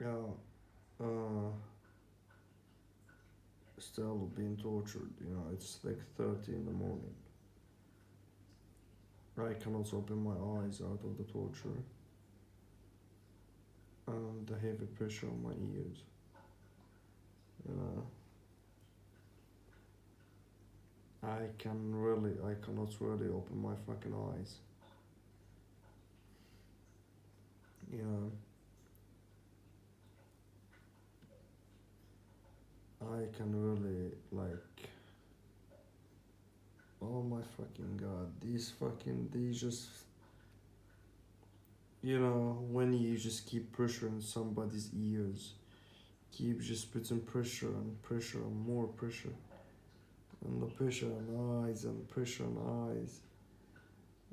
Yeah, uh, still being tortured. It's like 30 in the morning. I cannot open my eyes out of the torture and the heavy pressure on my ears. You know, I cannot really open my fucking eyes. You know, I can really like. Oh my fucking god, these just. When you just keep pressuring somebody's ears, keep just putting pressure and pressure and more pressure, and the pressure on eyes and pressure on eyes,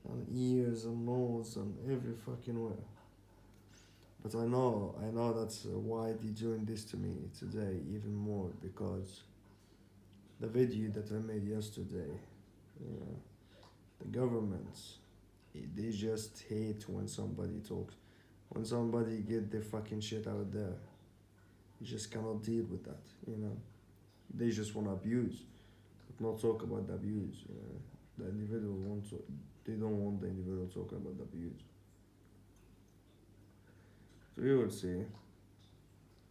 and ears and nose and every fucking way. But I know that's why they're doing this to me today even more because the video that I made yesterday, you know, the governments, they just hate when somebody talks, when somebody get their fucking shit out there. You just cannot deal with that. They just want to abuse, but not talk about the abuse. The individual wants to, they don't want the individual talking about the abuse. So we will see.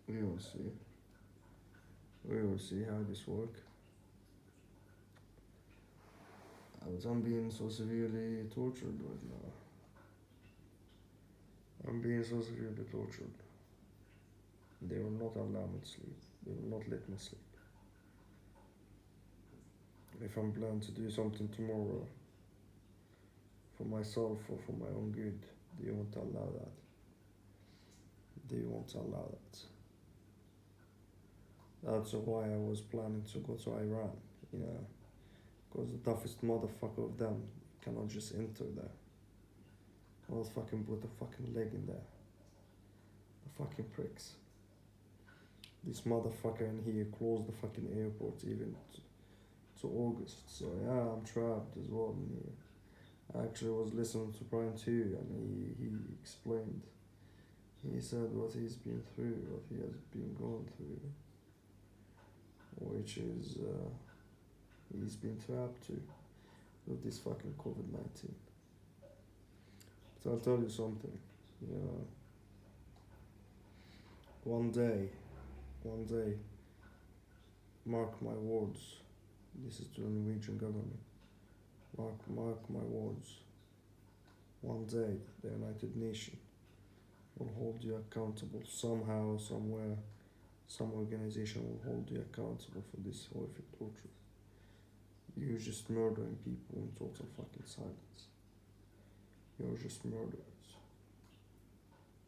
We will see. We will see how this work. But I'm being so severely tortured right now. I'm being so severely tortured. They will not allow me to sleep. They will not let me sleep. If I'm planning to do something tomorrow for myself or for my own good, they won't allow that. They won't allow that. That's why I was planning to go to Iran, you know, because the toughest motherfucker of them cannot just enter there. I'll fucking put a fucking leg in there. The fucking pricks. This motherfucker in here closed the fucking airport even to August. So yeah, I'm trapped as well in here. I actually was listening to Brian too, and he explained. He said what he's been through, what he has been going through, which is he's been trapped to with this fucking COVID-19. So I'll tell you something. You know, one day, one day, mark my words. This is to the Norwegian government. Mark my words. One day, the United Nations will hold you accountable somehow, somewhere. Some organization will hold you accountable for this horrific torture. You're just murdering people in total fucking silence. You're just murderers.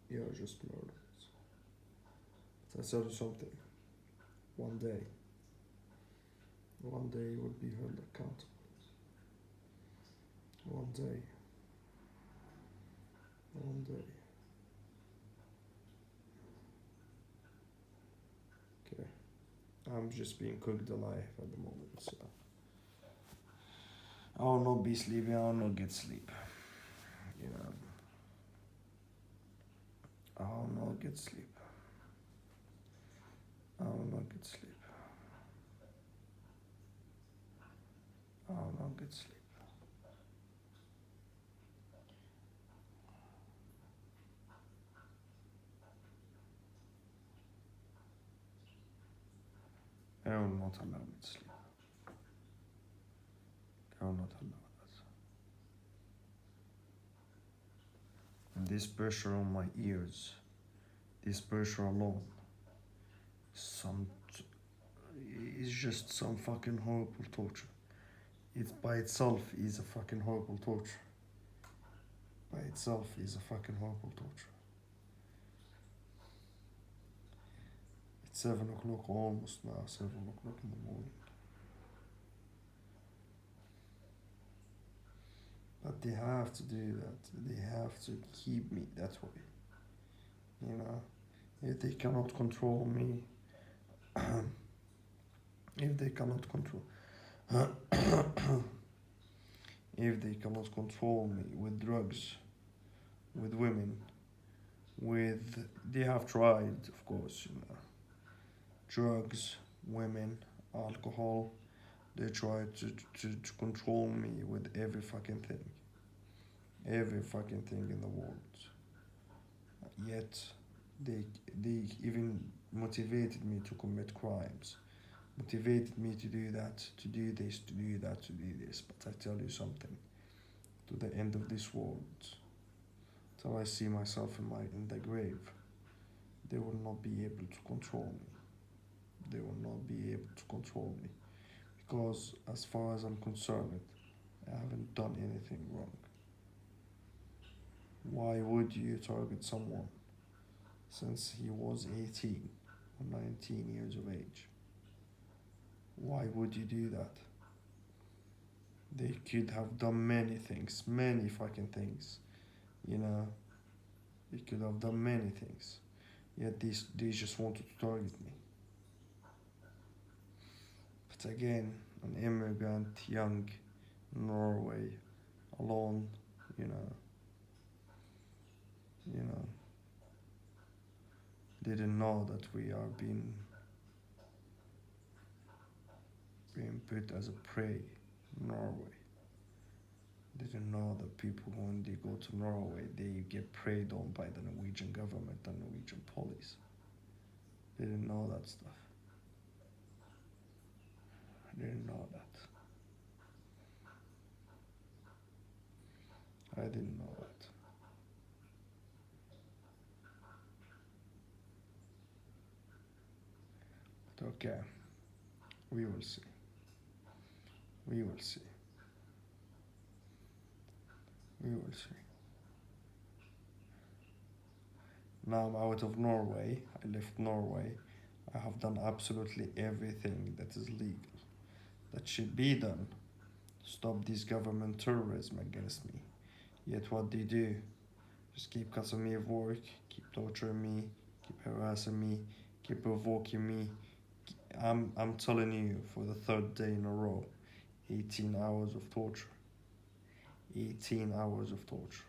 You're just murderers. But I tell you something. One day, one day you will be held accountable. One day, one day. Okay. I'm just being cooked alive at the moment, so I will not be sleeping, I will not get sleep. You know, I will not get sleep. I will not get sleep. I will not get sleep. I will not allow me to sleep. I will not allow that. And this pressure on my ears, this pressure alone, some is just some fucking horrible torture. It by itself is a fucking horrible torture. By itself is a fucking horrible torture. It's 7 o'clock almost now, 7 o'clock in the morning. But they have to do that. They have to keep me that way. You know, if they cannot control me, if they cannot control, if they cannot control me with drugs, with women, with they have tried, of course, you know, drugs, women, alcohol. They try to control me with every fucking thing in the world. Yet they they even motivated me to commit crimes, motivated me to do that, to do this, to do that, to do this. But I tell you something, to the end of this world, till I see myself in the grave, they will not be able to control me. They will not be able to control me because, as far as I'm concerned, I haven't done anything wrong. Why would you target someone since he was 18 or 19 years of age? Why would you do that? They could have done many things, many fucking things, you know. They could have done many things. Yet they just wanted to target me. But again, an immigrant, young, Norway, alone, you know, you know, didn't know that we are being put as a prey in Norway. Didn't know that people when they go to Norway they get preyed on by the Norwegian government and Norwegian police. Didn't know that stuff. I didn't know that. I didn't know that. But okay, we will see. We will see. We will see. Now I'm out of Norway. I left Norway. I have done absolutely everything that is legal, that should be done to stop this government terrorism against me. Yet what they do, just keep cutting me of work, keep torturing me, keep harassing me, keep provoking me. I'm telling you, for the third day in a row, 18 hours of torture. 18 hours of torture.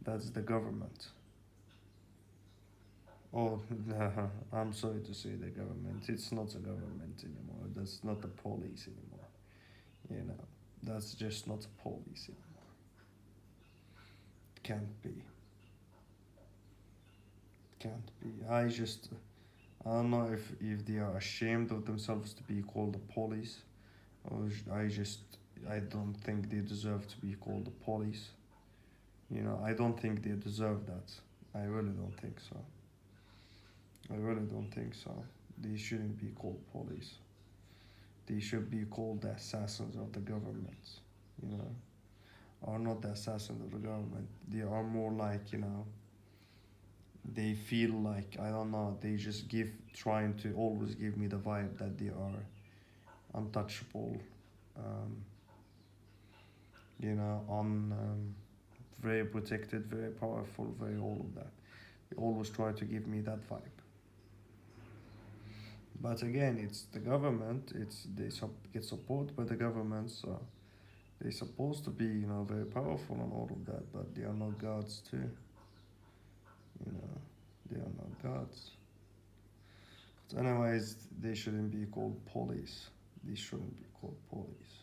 That's the government. Oh, I'm sorry to say the government. It's not a government anymore. That's not the police anymore. You know, that's just not a police anymore. It can't be. It can't be. I don't know if they are ashamed of themselves to be called the police, or I don't think they deserve to be called the police. You know, I don't think they deserve that. I really don't think so. I really don't think so. They shouldn't be called police. They should be called the assassins of the government, you know, or not the assassins of the government. They are more like, you know, they feel like, I don't know, they just trying to always give me the vibe that they are untouchable, um, you know, very protected, very powerful, very all of that. They always try to give me that vibe. But again, it's the government. Get support by the government, so they're supposed to be, you know, very powerful and all of that. But they are not gods too. You know, they are not gods. But anyways, they shouldn't be called police. They shouldn't be called police.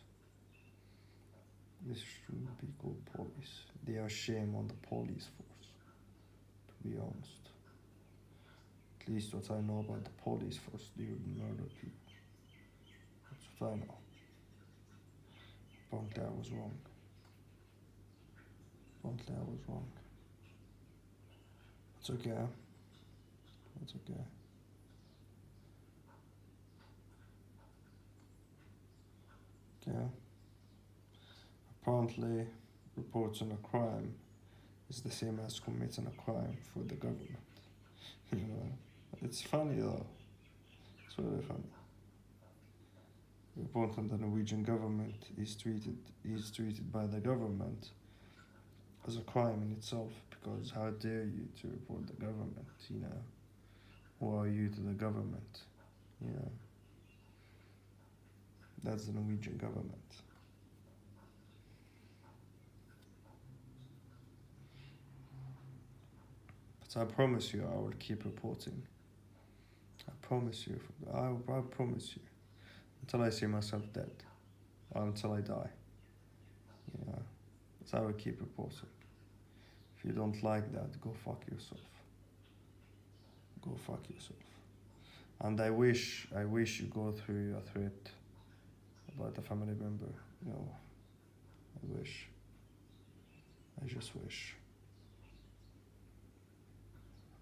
This shouldn't be called police. They are shame on the police force, to be honest. At least what I know about the police force, they would murder people. That's what I know. Apparently I was wrong. Apparently I was wrong. It's okay. It's okay. Okay. Apparently, reporting a crime is the same as committing a crime for the government. You know, it's funny though. It's really funny. Reporting the Norwegian government is treated by the government as a crime in itself, because how dare you to report the government? You know, who are you to the government? You know, that's the Norwegian government. So I promise you, I will keep reporting. I promise you. I promise you. Until I see myself dead. Or until I die. Yeah. So I will keep reporting. If you don't like that, go fuck yourself. Go fuck yourself. And I wish you go through a threat about a family member. You know, I wish. I just wish.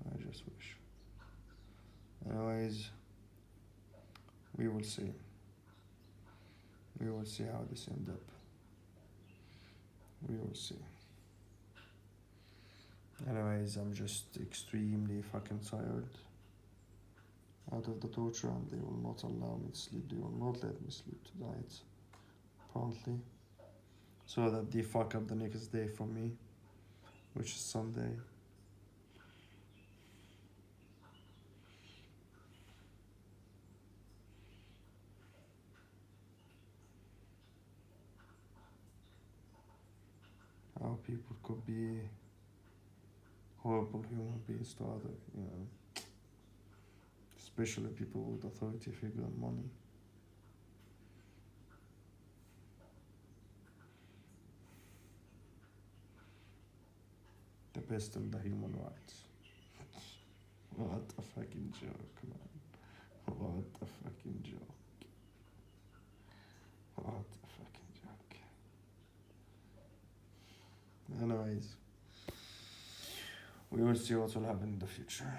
I just wish. Anyways, we will see. We will see how this ends up. We will see. Anyways, I'm just extremely fucking tired out of the torture, and they will not allow me to sleep. They will not let me sleep tonight, apparently. So that they fuck up the next day for me, which is Sunday. How people could be horrible human beings to other, you know, especially people with authority figure and money. The best in the human rights. What a fucking joke, man. What a fucking joke. What a fucking joke. Anyways, we will see what will happen in the future.